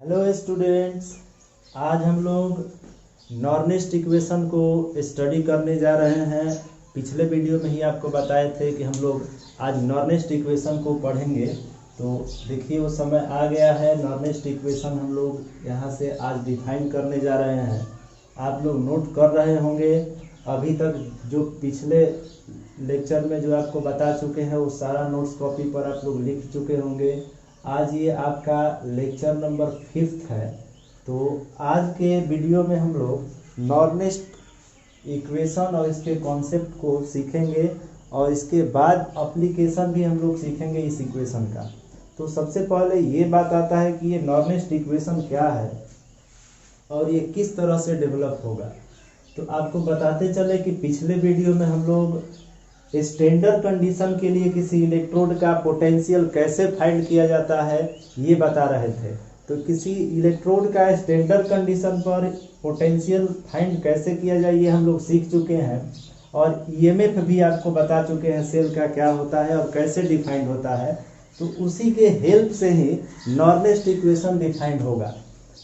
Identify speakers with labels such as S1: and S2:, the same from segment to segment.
S1: Hello students, आज हम लोग नॉर्निस्ट इक्वेशन को स्टडी करने जा रहे हैं। पिछले वीडियो में ही आपको बताए थे कि हम लोग आज नॉर्निस्ट इक्वेशन को पढ़ेंगे। तो देखिए वो समय आ गया है। नॉर्निस्ट इक्वेशन हम लोग यहाँ से आज डिफाइन करने जा रहे हैं। आप लोग नोट कर रहे होंगे। अभी तक जो पिछले लेक्चर में जो आपको बता चुके हैं वो सारा नोट्स कॉपी पर आप लोग लिख चुके होंगे। आज ये आपका लेक्चर नंबर 5 है। तो आज के वीडियो में हम लोग नॉर्निस्ट इक्वेशन और इसके कॉन्सेप्ट को सीखेंगे और इसके बाद एप्लीकेशन भी हम लोग सीखेंगे इस इक्वेशन का। तो सबसे पहले ये बात आता है कि ये नॉर्निस्ट इक्वेशन क्या है और ये किस तरह से डेवलप होगा। तो आपको बताते चले कि पिछले वीडियो में हम लोग स्टैंडर्ड कंडीशन के लिए किसी इलेक्ट्रोड का पोटेंशियल कैसे फाइंड किया जाता है ये बता रहे थे। तो किसी इलेक्ट्रोड का स्टैंडर्ड कंडीशन पर पोटेंशियल फाइंड कैसे किया जाए ये हम लोग सीख चुके हैं। और ईएमएफ भी आपको बता चुके हैं सेल का क्या होता है और कैसे डिफाइंड होता है। तो उसी के हेल्प से ही नॉर्निस्ट इक्वेशन डिफाइंड होगा।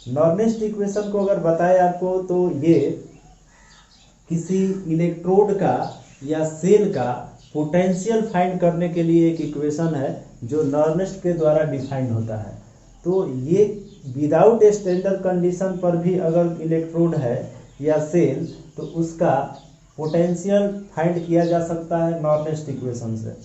S1: नॉर्निस्ट इक्वेशन को अगर बताए आपको तो ये किसी इलेक्ट्रोड का या सेल का पोटेंशियल फाइंड करने के लिए एक इक्वेशन है जो नॉर्निस्ट के द्वारा डिफाइंड होता है। तो ये विदाउट स्टैंडर्ड कंडीशन पर भी अगर इलेक्ट्रोड है या सेल तो उसका पोटेंशियल फाइंड किया जा सकता है नॉर्निस्ट इक्वेशन से।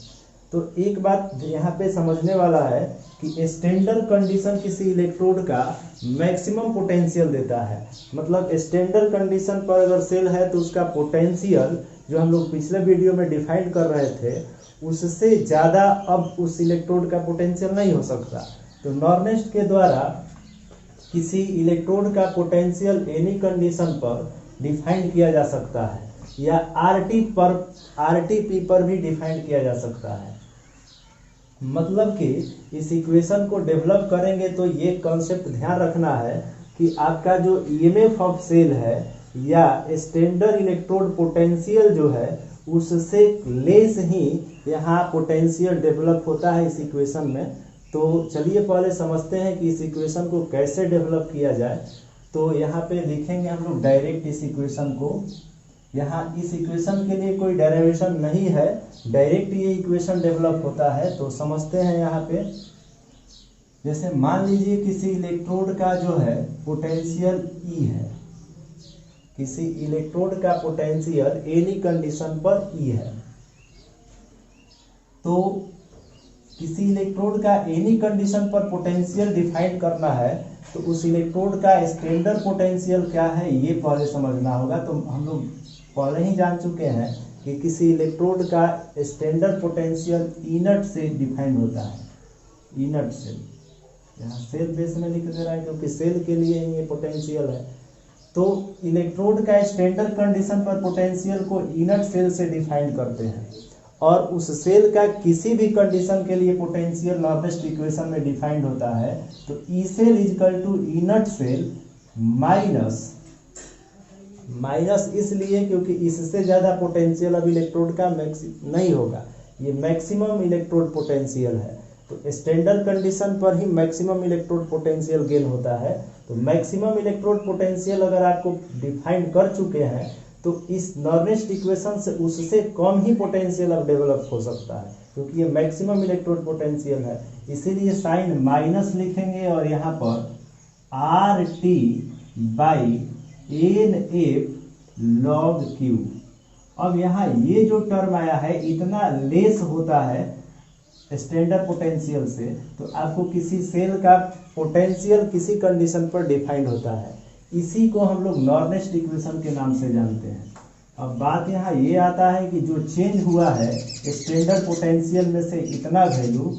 S1: तो एक बात यहाँ पे समझने वाला है कि स्टैंडर्ड कंडीशन किसी इलेक्ट्रोड का मैक्सिमम पोटेंशियल देता है। मतलब स्टैंडर्ड कंडीशन पर अगर सेल है तो उसका पोटेंशियल जो हम लोग पिछले वीडियो में डिफाइन कर रहे थे उससे ज़्यादा अब उस इलेक्ट्रोड का पोटेंशियल नहीं हो सकता। तो नॉर्निस्ट के द्वारा किसी इलेक्ट्रोड का पोटेंशियल एनी कंडीशन पर डिफाइन किया जा सकता है या आरटीपी पर भी डिफाइन किया जा सकता है। मतलब कि इस इक्वेशन को डेवलप करेंगे तो ये कॉन्सेप्ट ध्यान रखना है कि आपका जो ईएमएफ ऑफ सेल है या स्टैंडर्ड इलेक्ट्रोड पोटेंशियल जो है उससे लेस ही यहाँ पोटेंशियल डेवलप होता है इस इक्वेशन में। तो चलिए पहले समझते हैं कि इस इक्वेशन को कैसे डेवलप किया जाए। तो यहाँ पे लिखेंगे हम लोग डायरेक्ट इस इक्वेशन को। यहाँ इस इक्वेशन के लिए कोई डेरिवेशन नहीं है, डायरेक्ट ये इक्वेशन डेवलप होता है। तो समझते हैं यहाँ पे, जैसे मान लीजिए किसी इलेक्ट्रोड का जो है पोटेंशियल ई है, किसी इलेक्ट्रोड का पोटेंशियल एनी कंडीशन पर ई है। तो किसी इलेक्ट्रोड का एनी कंडीशन पर पोटेंशियल डिफाइन करना है तो उस इलेक्ट्रोड का स्टैंडर्ड पोटेंशियल क्या है ये पहले समझना होगा। तो हम लोग पहले ही जान चुके हैं कि किसी इलेक्ट्रोड का स्टैंडर्ड पोटेंशियल इनट से डिफाइन होता है। इनट सेल, यहाँ सेल बेस में लिख दे रहा है क्योंकि सेल के लिए ही ये पोटेंशियल है। तो इलेक्ट्रोड का स्टैंडर्ड कंडीशन पर पोटेंशियल को इनट सेल से डिफाइन करते हैं और उस सेल का किसी भी कंडीशन के लिए पोटेंशियल नॉर्निस्ट इक्वेशन में डिफाइंड होता है। तो E cell is equal to E naught cell minus इसलिए क्योंकि इससे ज़्यादा पोटेंशियल अब इलेक्ट्रोड का नहीं होगा, ये मैक्सिमम इलेक्ट्रोड पोटेंशियल है। तो स्टैंडर्ड कंडीशन पर ही मैक्सिमम इलेक्ट्रोड पोटेंशियल गेन होता है। तो मैक्सिमम इलेक्ट्रोड पोटेंशियल अगर आपको डिफाइन कर चुके हैं तो इस नॉर्निस्ट इक्वेशन से उससे कम ही पोटेंशियल अब डेवलप हो सकता है क्योंकि ये मैक्सिमम इलेक्ट्रोड पोटेंशियल है। इसीलिए साइन माइनस लिखेंगे और यहाँ पर R T by n F log Q. अब यहाँ ये जो टर्म आया है इतना लेस होता है स्टैंडर्ड पोटेंशियल से, तो आपको किसी सेल का पोटेंशियल किसी कंडीशन पर डिफाइंड होता है। इसी को हम लोग नॉर्निस्ट इक्वेशन के नाम से जानते हैं। अब बात यहाँ ये आता है कि जो चेंज हुआ है स्टैंडर्ड पोटेंशियल में से इतना वैल्यू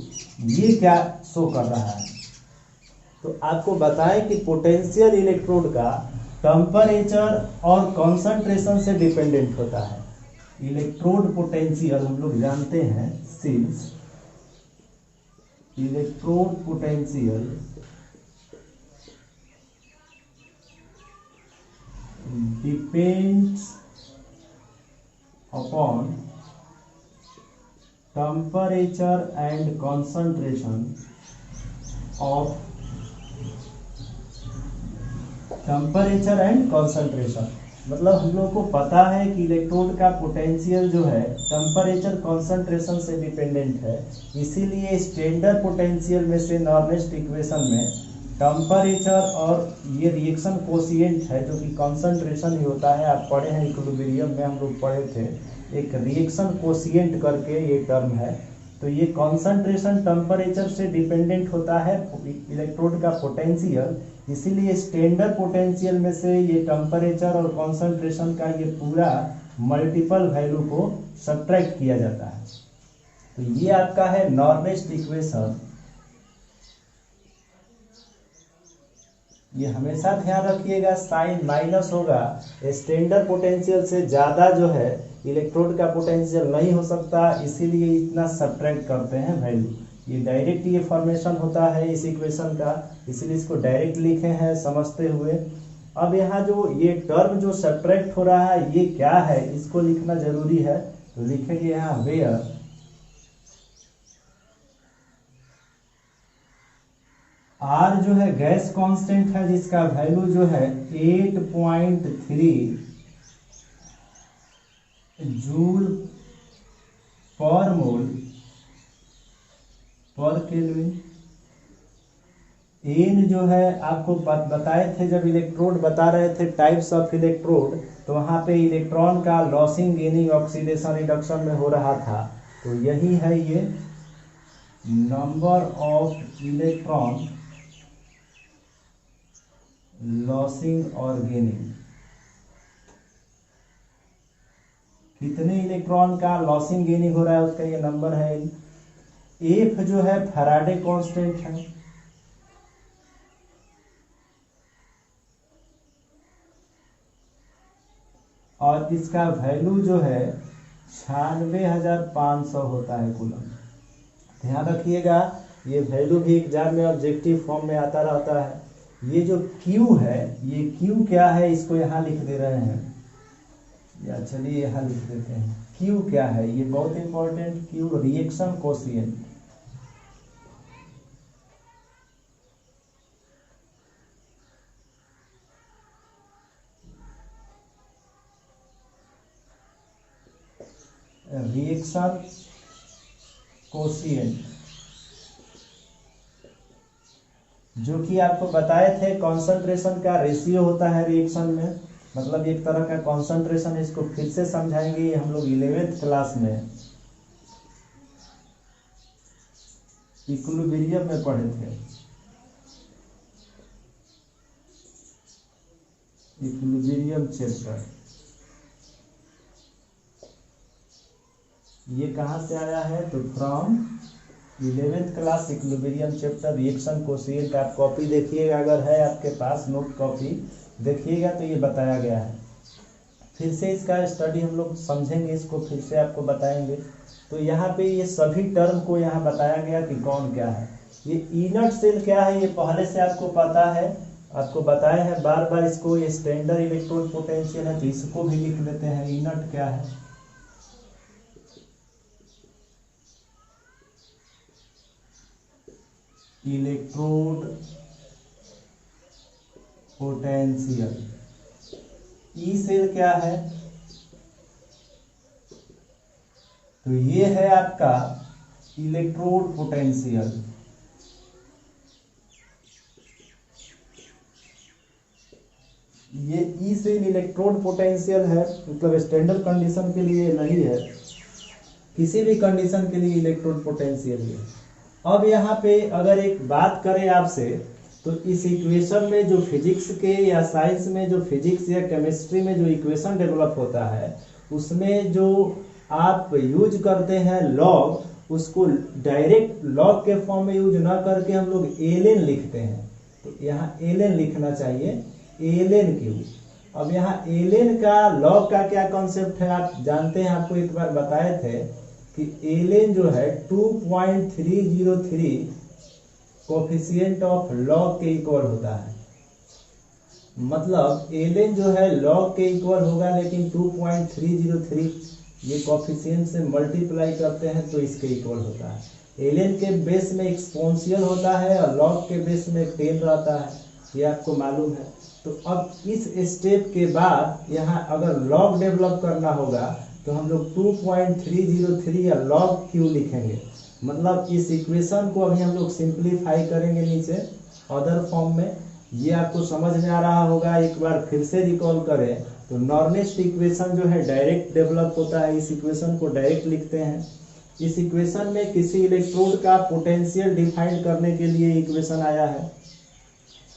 S1: ये क्या शो कर रहा है। तो आपको बताएं कि पोटेंशियल इलेक्ट्रोड का टेम्परेचर और कॉन्सेंट्रेशन से डिपेंडेंट होता है। इलेक्ट्रोड पोटेंशियल हम लोग जानते हैं since electrode potential depends upon temperature and concentration of temperature and concentration, मतलब हम लोग को पता है कि इलेक्ट्रोड का पोटेंशियल जो है टेम्परेचर कॉन्सेंट्रेशन से डिपेंडेंट है, इसीलिए स्टैंडर्ड पोटेंशियल में से नॉर्नेस्ट इक्वेशन में टेम्परेचर और ये रिएक्शन कोशिएंट है जो कि कॉन्सेंट्रेशन ही होता है। आप पढ़े हैं इक्विलिब्रियम में, हम लोग पढ़े थे एक रिएक्शन कोशिएंट करके ये टर्म है। तो ये कॉन्सेंट्रेशन टेम्परेचर से डिपेंडेंट होता है इलेक्ट्रोड का पोटेंशियल, इसीलिए स्टैंडर्ड पोटेंशियल में से ये टेम्परेचर और कॉन्सेंट्रेशन का ये पूरा मल्टीपल वैल्यू को सब्ट्रैक्ट किया जाता है। तो ये आपका है नॉर्नेस्ट इक्वेशन। ये हमेशा ध्यान रखिएगा, साइन माइनस होगा, स्टैंडर्ड पोटेंशियल से ज़्यादा जो है इलेक्ट्रोड का पोटेंशियल नहीं हो सकता, इसीलिए इतना सब्ट्रैक्ट करते हैं वैल्यू। ये डायरेक्ट ये फॉर्मेशन होता है इस इक्वेशन का, इसलिए इसको डायरेक्ट लिखे हैं समझते हुए। अब यहाँ जो ये टर्म जो सब्ट्रैक्ट हो रहा है ये क्या है, इसको लिखना जरूरी है। तो लिखेंगे यहाँ वेयर आर जो है गैस कांस्टेंट है, जिसका वैल्यू जो है 8.3 जूल पर मोल पर केल्विन। एन जो है आपको बताए थे जब इलेक्ट्रोड बता रहे थे टाइप्स ऑफ इलेक्ट्रोड, तो वहां पे इलेक्ट्रॉन का लॉसिंग गेनिंग ऑक्सीडेशन रिडक्शन में हो रहा था। तो यही है ये नंबर ऑफ इलेक्ट्रॉन लॉसिंग और गेनिंग, कितने इलेक्ट्रॉन का लॉसिंग गेनिंग हो रहा है उसका ये नंबर है। एफ जो है फैराडे कांस्टेंट है, और इसका वैल्यू जो है 96,500 होता है कूलम। ध्यान रखिएगा ये वैल्यू भी एग्जाम में ऑब्जेक्टिव फॉर्म में आता रहता है। ये जो Q है, ये Q क्या है इसको यहाँ लिख दे रहे हैं, या चलिए यहाँ लिख देते हैं। Q क्या है, ये बहुत important, Q reaction quotient. Reaction quotient जो कि आपको बताए थे कॉन्सेंट्रेशन का रेशियो होता है रिएक्शन में, मतलब एक तरह का कॉन्सेंट्रेशन। इसको फिर से समझाएंगे, ये हम लोग 11th क्लास में इक्विलिब्रियम में पढ़े थे। इक्विलिब्रियम चैप्टर ये कहाँ से आया है, तो from 11th class equilibrium chapter reaction quotient. आप कॉपी देखिएगा, अगर है आपके पास नोट कॉपी देखिएगा तो ये बताया गया है। फिर से इसका स्टडी हम लोग समझेंगे, इसको फिर से आपको बताएंगे। तो यहाँ पे ये सभी टर्म को यहाँ बताया गया कि कौन क्या है। ये इनर्ट सेल क्या है ये पहले से आपको पता है, आपको बताया है बार बार इसको। ये स्टैंडर्ड इलेक्ट्रोड पोटेंशियल है तो इसको भी लिख लेते हैं। इनर्ट क्या है, इलेक्ट्रोड पोटेंशियल। ई सेल क्या है, तो ये है आपका इलेक्ट्रोड पोटेंशियल। ये ई सेल इलेक्ट्रोड पोटेंशियल है, मतलब स्टैंडर्ड कंडीशन के लिए नहीं है, किसी भी कंडीशन के लिए इलेक्ट्रोड पोटेंशियल है। अब यहाँ पे अगर एक बात करें आपसे, तो इस इक्वेशन में जो फिजिक्स के या साइंस में जो फिजिक्स या केमिस्ट्री में जो इक्वेशन डेवलप होता है, उसमें जो आप यूज करते हैं लॉग, उसको डायरेक्ट लॉग के फॉर्म में यूज ना करके हम लोग एलएन लिखते हैं। तो यहाँ एलएन लिखना चाहिए, एलएन क्यू। अब यहाँ एलएन का लॉग का क्या कॉन्सेप्ट है आप जानते हैं, आपको एक बार बताए थे कि एलएन जो है 2.303 कोफिशिएंट ऑफ लॉग के इक्वल होता है। मतलब एलएन जो है लॉग के इक्वल होगा, लेकिन 2.303 ये कोफिशिएंट से मल्टीप्लाई करते हैं तो इसके इक्वल होता है। एलएन के बेस में एक्सपोनेंशियल होता है और लॉग के बेस में 10 रहता है। ये आपको मालूम है। तो अब इस स्टेप के बाद यहाँ अगर लॉग डेवलप करना होगा तो हम लोग 2.303 या लॉग क्यू लिखेंगे। मतलब इस इक्वेशन को अभी हम लोग सिंप्लीफाई करेंगे नीचे अदर फॉर्म में। ये आपको समझ में आ रहा होगा, एक बार फिर से रिकॉल करें तो नॉर्नेस्ट इक्वेशन जो है डायरेक्ट डेवलप होता है। इस इक्वेशन को डायरेक्ट लिखते हैं। इस इक्वेशन में किसी इलेक्ट्रोड का पोटेंशियल डिफाइन करने के लिए इक्वेशन आया है।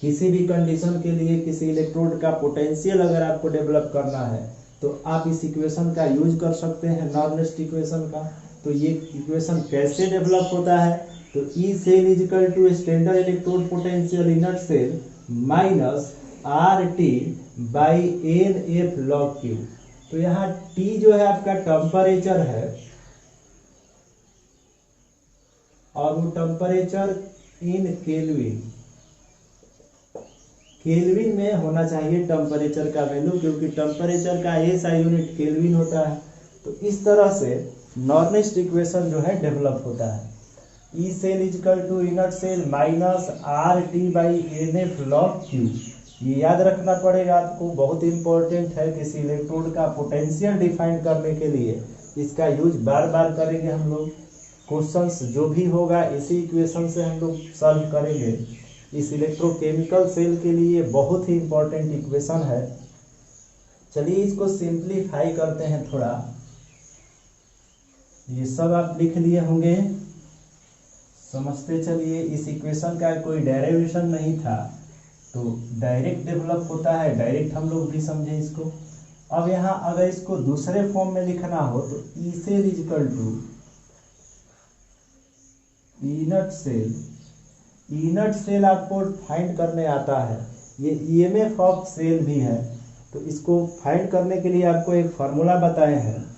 S1: किसी भी कंडीशन के लिए किसी इलेक्ट्रोड का पोटेंशियल अगर आपको डेवलप करना है तो आप इस इक्वेशन का यूज कर सकते हैं, नॉर्नेस्ट इक्वेशन का। तो ये इक्वेशन कैसे डेवलप होता है, तो E cell is equal to standard electrode potential E naught cell minus R T by n F log Q. तो यहाँ टी जो है आपका टेम्परेचर है और वो टेम्परेचर इन केल्विन, केल्विन में होना चाहिए टेम्परेचर का वैल्यू, क्योंकि टेम्परेचर का एसआई यूनिट केल्विन होता है। तो इस तरह से नॉर्नेस्ट इक्वेशन जो है डेवलप होता है। E cell is equal to E naught cell minus R T by n F log Q. ये याद रखना पड़ेगा आपको, बहुत इंपॉर्टेंट है। किसी इलेक्ट्रोड का पोटेंशियल डिफाइन करने के लिए इसका यूज बार बार करेंगे हम लोग। क्वेश्चंस जो भी होगा इसी इक्वेशन से हम लोग सॉल्व करेंगे। इस इलेक्ट्रोकेमिकल सेल के लिए बहुत ही इंपॉर्टेंट इक्वेशन है। चलिए इसको सिंप्लीफाई करते हैं थोड़ा। ये सब आप लिख लिए होंगे, समझते चलिए। इस इक्वेशन का कोई डेरिवेशन नहीं था, तो डायरेक्ट डेवलप होता है, डायरेक्ट हम लोग भी समझे इसको। अब यहाँ अगर इसको दूसरे फॉर्म में लिखना हो तो E cell is equal to E naught cell. E naught cell आपको फाइंड करने आता है, ये ईएमएफ ऑफ सेल भी है। तो इसको फाइंड करने के लिए आपको एक फार्मूला बताए हैं,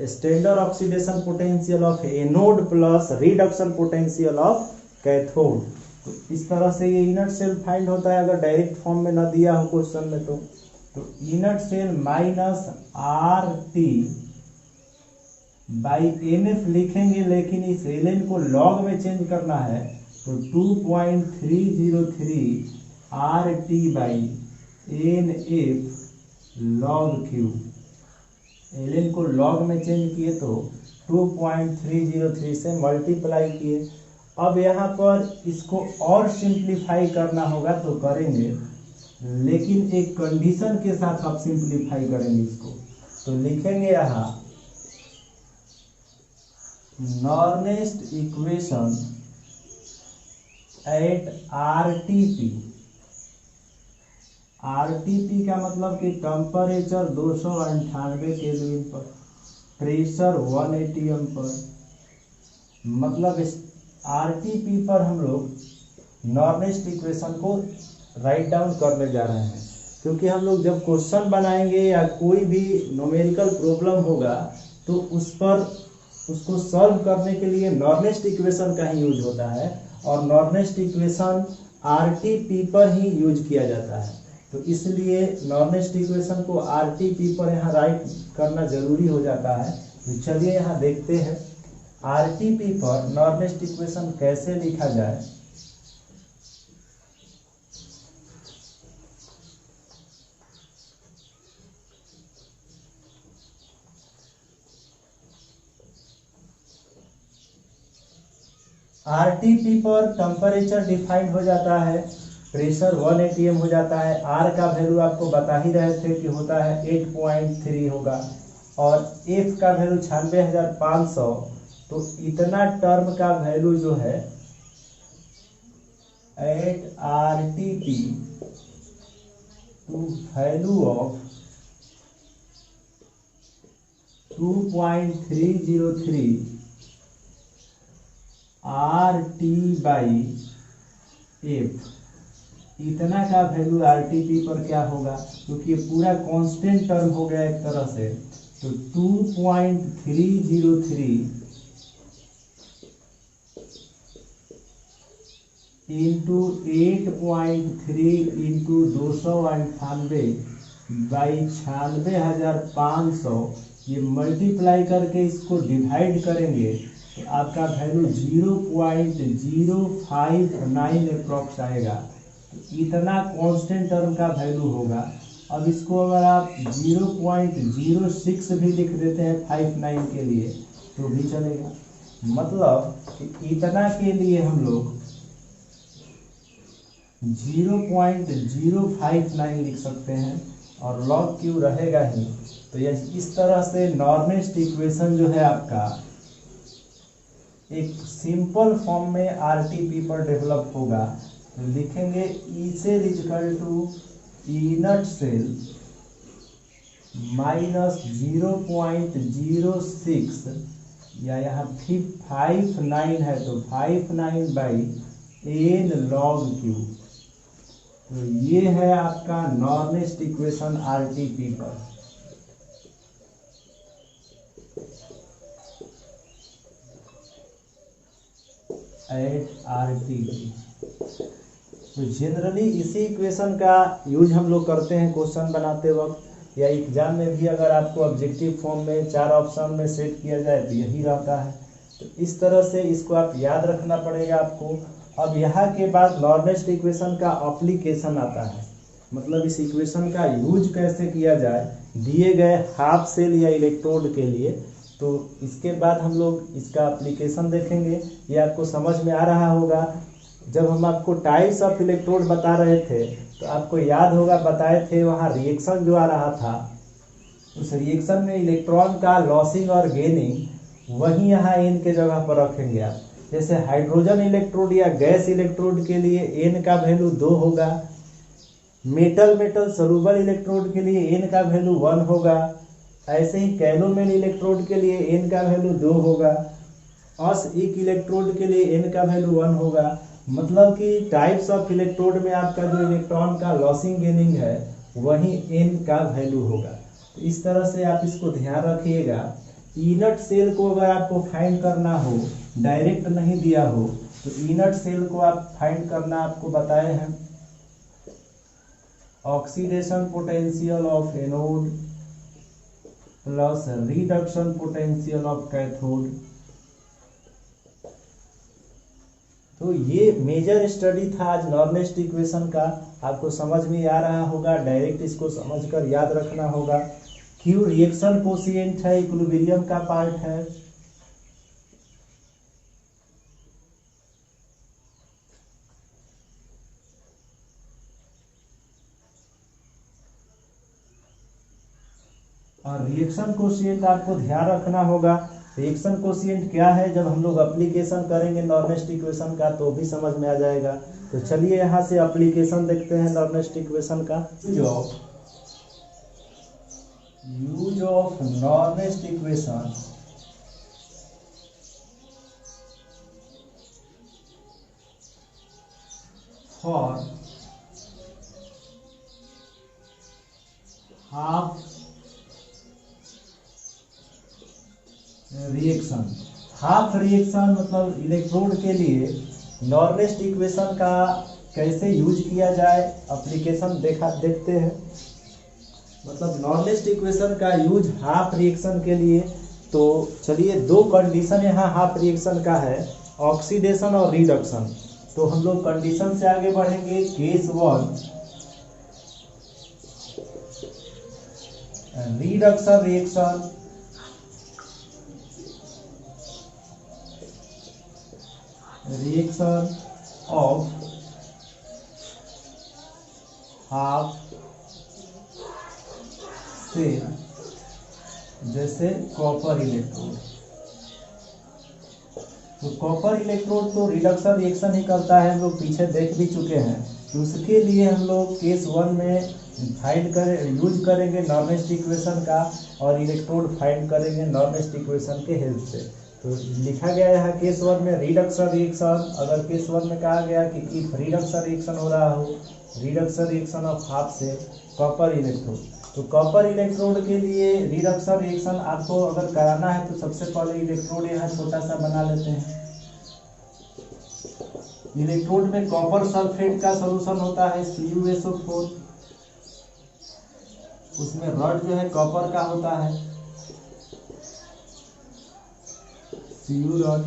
S1: standard oxidation potential of anode plus reduction potential of cathode. तो इस तरह से ये इनर्ट सेल फाइंड होता है अगर डायरेक्ट फॉर्म में न दिया हो क्वेश्चन में। तो E naught cell minus R T by n F लिखेंगे, लेकिन इस एल को लॉग में चेंज करना है। तो 2.303 R T by n F log Q. L को लॉग में चेंज किए तो 2.303 से मल्टीप्लाई किए। अब यहाँ पर इसको और सिंप्लीफाई करना होगा तो करेंगे, लेकिन एक कंडीशन के साथ आप सिंप्लीफाई करेंगे इसको। तो लिखेंगे यहाँ नॉर्नेस्ट इक्वेशन एट आरटीपी। आरटीपी का मतलब कि टेम्परेचर 298 केल्विन पर, प्रेशर 180 पर। मतलब आरटीपी पर हम लोग नॉर्नेस्ट इक्वेशन को राइट डाउन करने जा रहे हैं, क्योंकि हम लोग जब क्वेश्चन बनाएंगे या कोई भी न्यूमेरिकल प्रॉब्लम होगा तो उस पर उसको सॉल्व करने के लिए नॉर्नेस्ट इक्वेशन का ही यूज होता है, और नॉर्नेस्ट इक्वेशन आरटीपी पर ही यूज किया जाता है। तो इसलिए नॉर्नेस्ट इक्वेशन को आरटीपी पर यहाँ राइट करना जरूरी हो जाता है। तो चलिए यहाँ देखते हैं आरटीपी पर नॉर्नेस्ट इक्वेशन कैसे लिखा जाए। आरटीपी पर टेम्परेचर डिफाइंड हो जाता है, प्रेशर 1 atm हो जाता है। आर का वैल्यू आपको बता ही रहे थे कि होता है 8.3 होगा, और एफ का वैल्यू 96,500। तो इतना टर्म का वैल्यू जो है at RTP to value of 2.303 R T by F. इतना का वैल्यू आरटीपी पर क्या होगा, क्योंकि पूरा कांस्टेंट टर्म हो गया एक तरह से। तो 2.303 इंटू 8.3 इंटू 298 बाई 96,500, ये मल्टीप्लाई करके इसको डिवाइड करेंगे तो आपका वैल्यू 0.059 अप्रॉक्स आएगा। इतना कांस्टेंट टर्म का वैल्यू होगा। अब इसको अगर आप 0.06 भी लिख देते हैं 59 के लिए तो भी चलेगा। मतलब कि इतना के लिए हम लोग 0.059 लिख सकते हैं और log Q रहेगा ही। तो यह इस तरह से नॉर्मिस्ट इक्वेशन जो है आपका एक सिंपल फॉर्म में आरटीपी पर डेवलप होगा। तो लिखेंगे E cell equal to E naught cell minus 0.06 या यहाँ 59 है तो 59 बाई एन लॉग क्यू। तो ये है आपका नॉर्मिस्ट इक्वेशन आरटीपी पर। एट आरटीपी तो जनरली इसी इक्वेशन का यूज हम लोग करते हैं क्वेश्चन बनाते वक्त, या एग्जाम में भी अगर आपको ऑब्जेक्टिव फॉर्म में 4 ऑप्शन में सेट किया जाए तो यही रहता है। तो इस तरह से इसको आप याद रखना पड़ेगा आपको। अब यहाँ के बाद नॉर्मिस्ट इक्वेशन का एप्लीकेशन आता है, मतलब इस इक्वेशन का यूज कैसे किया जाए दिए गए हाफ सेल या इलेक्ट्रोड के लिए। तो इसके बाद हम लोग इसका एप्लीकेशन देखेंगे। ये आपको समझ में आ रहा होगा। जब हम आपको टाइप्स ऑफ इलेक्ट्रोड बता रहे थे तो आपको याद होगा बताए थे वहाँ रिएक्शन जो आ रहा था, उस रिएक्शन में इलेक्ट्रॉन का लॉसिंग और गेनिंग वही यहाँ एन के जगह पर रखेंगे आप। जैसे हाइड्रोजन इलेक्ट्रोड या गैस इलेक्ट्रोड के लिए एन का वैल्यू 2 होगा, मेटल सॉल्युबल इलेक्ट्रोड के लिए एन का वैल्यू 1 होगा, ऐसे ही कैलोमेन इलेक्ट्रोड के लिए एन का वैल्यू 2 होगा, इक इलेक्ट्रोड के लिए एन का वैल्यू 1 होगा। मतलब कि टाइप्स ऑफ इलेक्ट्रोड में आपका जो इलेक्ट्रॉन का लॉसिंग गेनिंग है वही एन का वैल्यू होगा। तो इस तरह से आप इसको ध्यान रखिएगा। इनट सेल को अगर आपको फाइंड करना हो, डायरेक्ट नहीं दिया हो, तो इनट सेल को आप फाइंड करना आपको बताए हैं। Oxidation potential of anode plus reduction potential of cathode. तो ये मेजर स्टडी था आज नॉर्मिस्ट इक्वेशन का। आपको समझ में आ रहा होगा, डायरेक्ट इसको समझकर याद रखना होगा। क्यू रिएक्शन कोशिएंट है, इक्विलिब्रियम का पार्ट है। और रिएक्शन कोशिएंट आपको ध्यान रखना होगा। रिएक्शन कोशिएंट क्या है, जब हम लोग एप्लीकेशन करेंगे नॉर्मिस्ट इक्वेशन का तो भी समझ में आ जाएगा। तो चलिए यहाँ से एप्लीकेशन देखते हैं नॉर्मिस्ट इक्वेशन का। Use of Nernst equation for half reaction. Half reaction मतलब इलेक्ट्रोड के लिए नॉर्मिस्ट इक्वेशन का कैसे यूज किया जाए, एप्लीकेशन देखते हैं। मतलब नॉर्मिस्ट इक्वेशन का यूज हाफ रिएक्शन के लिए। तो चलिए 2 कंडीशन यहाँ हाफ रिएक्शन का है, ऑक्सीडेशन और रिडक्शन। तो हम लोग कंडीशन से आगे बढ़ेंगे। Case 1 reduction reaction, reaction of half cell, जैसे कॉपर इलेक्ट्रोड। तो कॉपर इलेक्ट्रोड तो रिडक्शन रिएक्शन ही करता है, हम लोग पीछे देख भी चुके हैं। तो उसके लिए हम लोग केस 1 में यूज करेंगे नॉर्मिस्ट इक्वेशन का, और इलेक्ट्रोड फाइंड करेंगे नॉर्मिस्ट इक्वेशन के हेल्प से। तो लिखा गया है केस 1 में रिडक्शन रिएक्शन। अगर केस 1 में कहा गया कि इफ रिडक्शन रिएक्शन हो रहा हो, रिडक्शन रिएक्शन ऑफ हाफ से कॉपर इलेक्ट्रोड, तो कॉपर इलेक्ट्रोड के लिए रिडक्शन रिएक्शन आपको अगर कराना है तो सबसे पहले इलेक्ट्रोड यहाँ छोटा सा बना लेते हैं। इलेक्ट्रोड में कॉपर सल्फेट का सॉल्यूशन होता है CuSO4, उसमें रड जो है कॉपर का होता है Cu रड।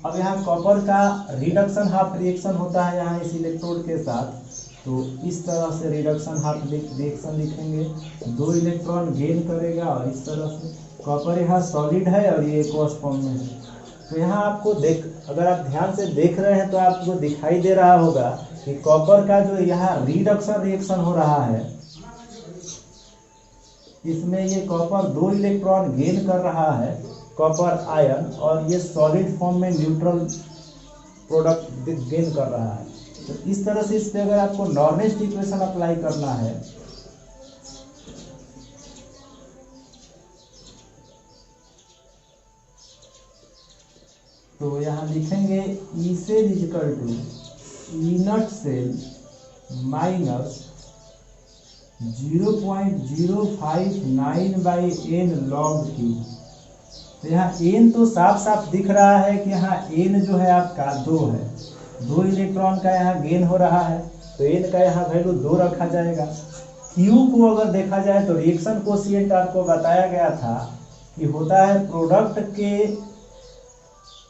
S1: अब यहाँ कॉपर का रिडक्शन हाफ रिएक्शन होता है यहाँ इस इलेक्ट्रोड के साथ, तो इस तरह से रिडक्शन हाफ रिएक्शन लिखेंगे। 2 इलेक्ट्रॉन गेन करेगा और इस तरह से कॉपर यहाँ सॉलिड है और ये एक्वस फॉर्म में है। तो यहाँ आपको अगर आप ध्यान से देख रहे हैं तो आपको दिखाई दे रहा होगा कि कॉपर का जो यहाँ रिडक्शन रिएक्शन हो रहा है, इसमें ये कॉपर 2 इलेक्ट्रॉन गेन कर रहा है कॉपर आयन, और ये सॉलिड फॉर्म में न्यूट्रल प्रोडक्ट गेन कर रहा है। तो इस तरह से इस पे अगर आपको नॉर्नेस्ट इक्वेशन अप्लाई करना है तो यहाँ लिखेंगे E cell is equal to E naught cell minus 0.059/n log Q. तो यहाँ n तो साफ साफ दिख रहा है कि यहाँ n जो है आपका 2 है, 2 इलेक्ट्रॉन का यहाँ गेन हो रहा है, तो n का यहाँ वैल्यू 2 रखा जाएगा। Q को अगर देखा जाए तो रिएक्शन कोशिएंट आपको बताया गया था कि होता है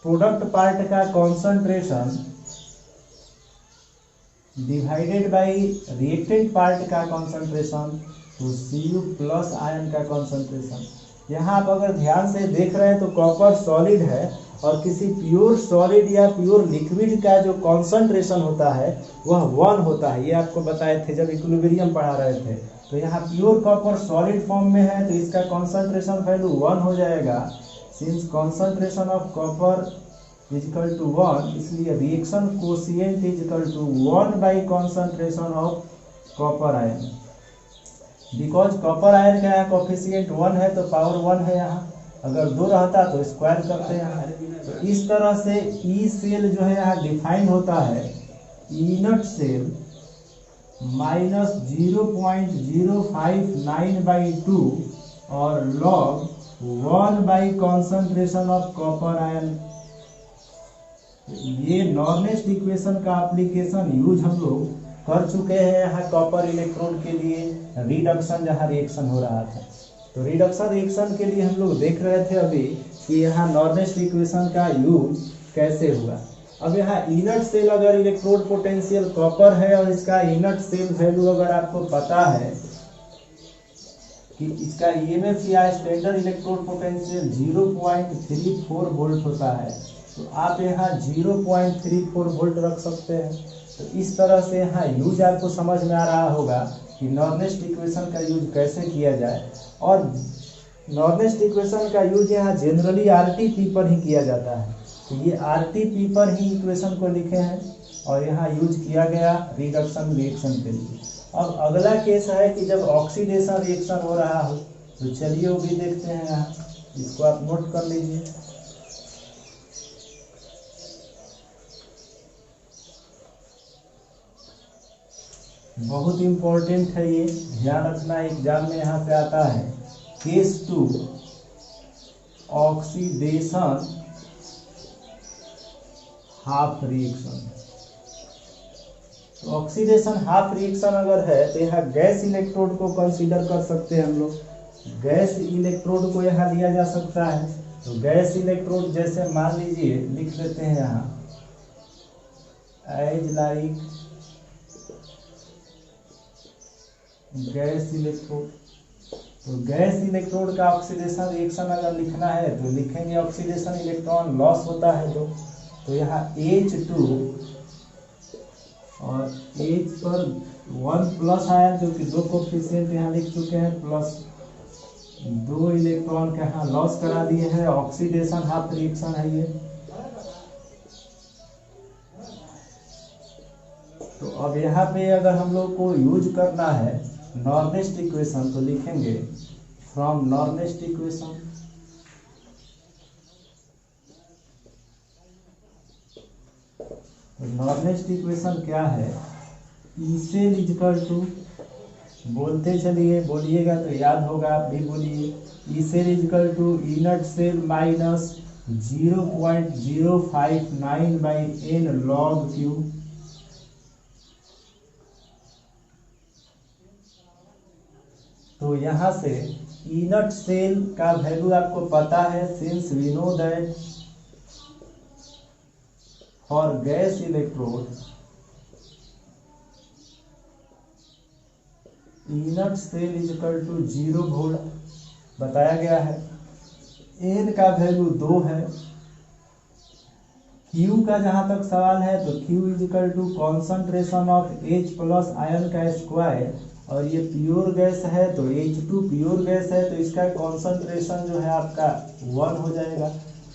S1: प्रोडक्ट पार्ट का concentration divided by reactant part का कॉन्सेंट्रेशन तो Cu प्लस आयन का कॉन्सेंट्रेशन। यहाँ आप अगर ध्यान से देख रहे हैं तो कॉपर सॉलिड है और किसी प्योर सॉलिड या प्योर लिक्विड का जो कॉन्सेंट्रेशन होता है वह 1 होता है। ये आपको बताए थे जब इक्विलिब्रियम पढ़ा रहे थे। तो यहाँ प्योर कॉपर सॉलिड फॉर्म में है तो इसका कॉन्सेंट्रेशन वैल्यू 1 हो जाएगा। Since concentration of copper is equal to 1, इसलिए reaction quotient is equal to 1 by concentration of copper ion. Because copper ion का यहाँ कोफिशिएंट 1 है तो पावर 1 है, यहाँ अगर 2 रहता तो स्क्वायर करते हैं। तो इस तरह से ई सेल जो है यहाँ डिफाइंड होता है ई नट सेल माइनस 0.059/2 और log 1 by concentration of copper ion. ये नॉर्नेस्ट इक्वेशन का एप्लीकेशन यूज हम लोग कर चुके हैं यहाँ कॉपर इलेक्ट्रोड के लिए रिडक्शन जहाँ रिएक्शन हो रहा था। तो रिडक्शन रिएक्शन के लिए हम लोग देख रहे थे अभी कि यहाँ नॉर्नेस्ट इक्वेशन का यूज कैसे हुआ। अब यहाँ इनर्ट सेल अगर इलेक्ट्रोड पोटेंशियल कॉपर है और इसका इनर्ट सेल वैल्यू अगर आपको पता है कि इसका ईएमएफ या स्टैंडर्ड इलेक्ट्रोड पोटेंशियल 0.34 वोल्ट होता है, तो आप यहाँ 0.34 वोल्ट रख सकते हैं। तो इस तरह से यहाँ यूज आपको समझ में आ रहा होगा कि नॉर्नेस्ट इक्वेशन का यूज कैसे किया जाए। और नॉर्नेस्ट इक्वेशन का यूज यहाँ जनरली आरटीपी पर ही किया जाता है। तो ये आरटीपी पर ही इक्वेशन को लिखे हैं और यहाँ यूज किया गया रिडक्शन रिएक्शन के लिए। अब अगला केस है कि जब ऑक्सीडेशन रिएक्शन हो रहा हो, तो चलिए वो भी देखते हैं। यहाँ इसको आप नोट कर लीजिए। बहुत इंपॉर्टेंट है, ये ध्यान रखना, एग्जाम में यहाँ पे आता है। Case 2 oxidation half reaction. तो ऑक्सीडेशन हाफ रिएक्शन अगर है तो यहाँ गैस इलेक्ट्रोड को कंसीडर कर सकते हैं हम लोग। गैस इलेक्ट्रोड को यहाँ लिया जा सकता है। तो गैस इलेक्ट्रोड जैसे मान लीजिए लिख लेते हैं यहाँ एज लाइक गैस इलेक्ट्रोड। तो गैस इलेक्ट्रोड का ऑक्सीडेशन रिएक्शन अगर लिखना है तो लिखेंगे ऑक्सीडेशन इलेक्ट्रॉन लॉस होता है तो यहाँ H2 और H पर 1 प्लस आयन जो कि 2 कोफिशिएंट यहाँ लिख चुके हैं, प्लस 2 इलेक्ट्रॉन का यहाँ लॉस करा दिए हैं। ऑक्सीडेशन हाफ रिएक्शन है ये। तो अब यहाँ पे अगर हम लोग को यूज करना है नॉर्नेस्ट इक्वेशन तो लिखेंगे फ्रॉम नॉर्नेस्ट इक्वेशन नॉर्नेस्ट इक्वेशन क्या है, ई सेल इक्वल टू, बोलते चलिए, बोलिएगा तो याद होगा, आप भी बोलिए। E cell equal to E naught cell minus 0.059/n log Q. तो यहाँ से इनर्ट सेल का वैल्यू आपको पता है, since we know that for gas electrode E naught cell is equal to 0 volt बताया गया है। एन का वैल्यू 2 है। क्यू का जहां तक सवाल है तो Q is equal to concentration of H plus ion का स्क्वायर, और ये प्योर गैस है तो H2 प्योर गैस है तो इसका कॉन्सेंट्रेशन जो है आपका 1 हो जाएगा।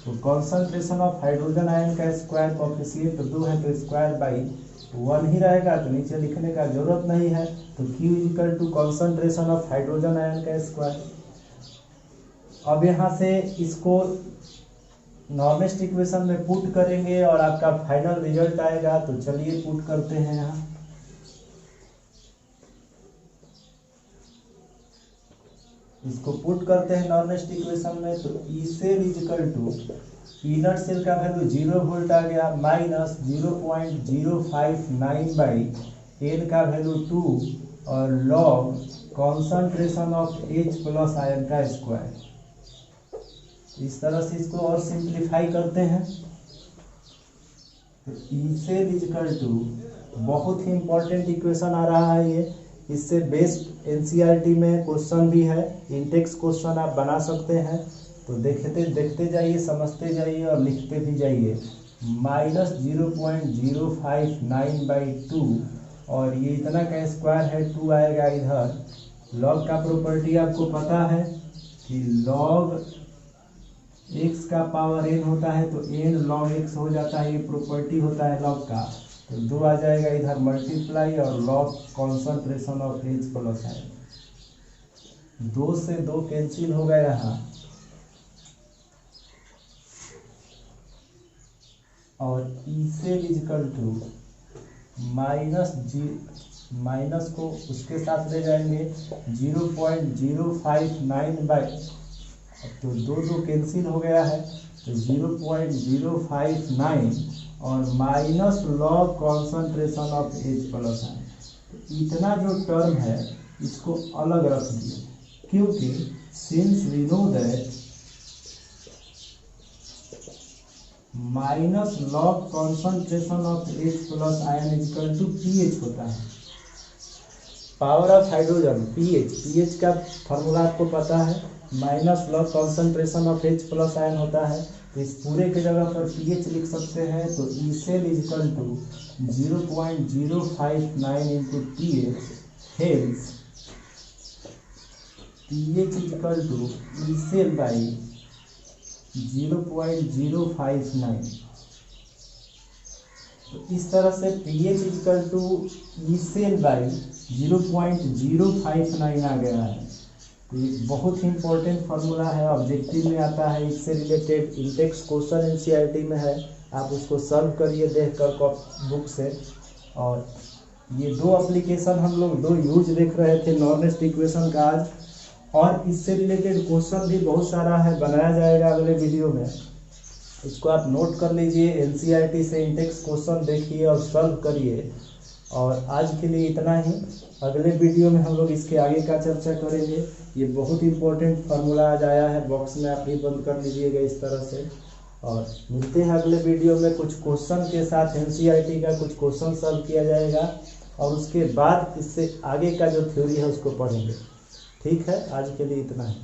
S1: तो कॉन्सेंट्रेशन ऑफ हाइड्रोजन आयन का स्क्वायर कोएफिशिएंट 2 है तो स्क्वायर बाई 1 ही रहेगा, तो नीचे लिखने का जरूरत नहीं है। तो Q is equal to concentration of hydrogen ion का स्क्वायर। अब यहाँ से इसको नॉर्मलिस्ट इक्वेशन में पुट करेंगे और आपका फाइनल रिजल्ट आएगा। तो चलिए पुट करते हैं यहाँ। इसको पुट करते हैं नॉर्मलिस्ट इक्वेशन में। तो E cell is equal to E naught cell का वैल्यू 0 वोल्ट आ गया माइनस 0.059 बाई एन का वैल्यू 2 और log concentration of H plus ion का स्क्वायर। इस तरह से इसको और सिंप्लीफाई करते हैं। तो E cell is equal to, बहुत ही इंपॉर्टेंट इक्वेशन आ रहा है ये, इससे बेस्ड एनसीईआरटी में क्वेश्चन भी है, इंटेक्स क्वेश्चन आप बना सकते हैं। तो देखते जाइए, समझते जाइए और लिखते भी जाइए। माइनस 0.059 बाई 2 और ये इतना का स्क्वायर है, 2 आएगा इधर। लॉग का प्रॉपर्टी आपको पता है कि लॉग x का पावर n होता है तो n log x हो जाता है, ये प्रॉपर्टी होता है लॉग का। तो 2 आ जाएगा इधर मल्टीप्लाई और log concentration of H plus ion. 2 से 2 कैंसिल हो गया यहाँ, और E cell is equal to minus को उसके साथ ले जाएंगे 0.059 बाई, तो 2 कैंसिल हो गया है तो 0.059 और minus log concentration of H plus ion. तो इतना जो टर्म है इसको अलग रख दिए, क्योंकि since we know that minus log concentration of H plus ion is equal to pH होता है, पावर ऑफ हाइड्रोजन pH का फॉर्मूला आपको पता है, minus log concentration of H plus ion होता है। तो इस पूरे के जगह पर pH लिख सकते हैं। तो E cell is equal to 0.059 into pH, hence pH is equal to E cell by 0.059। तो इस तरह से pH is equal to E cell by 0.059 आ गया है। तो ये बहुत ही इंपॉर्टेंट फार्मूला है, ऑब्जेक्टिव में आता है, इससे रिलेटेड इंटेक्स क्वेश्चन एनसीईआरटी में है, आप उसको सॉल्व करिए देखकर बुक से। और ये 2 एप्लीकेशन हम लोग 2 यूज देख रहे थे नॉर्मलिस्ट इक्वेशन का आज, और इससे रिलेटेड क्वेश्चन भी बहुत सारा है, बनाया जाएगा अगले वीडियो में। इसको आप नोट कर लीजिए, एनसीईआरटी से इंटेक्स क्वेश्चन देखिए और सॉल्व करिए। और आज के लिए इतना ही, अगले वीडियो में हम लोग इसके आगे का चर्चा करेंगे। ये बहुत इंपॉर्टेंट फार्मूला आज आया है, बॉक्स में आप भी बंद कर लीजिएगा इस तरह से। और मिलते हैं अगले वीडियो में कुछ क्वेश्चन के साथ, एनसीईआरटी का कुछ क्वेश्चन सॉल्व किया जाएगा और उसके बाद इससे आगे का जो थ्योरी है उसको पढ़ेंगे। ठीक है, आज के लिए इतना है।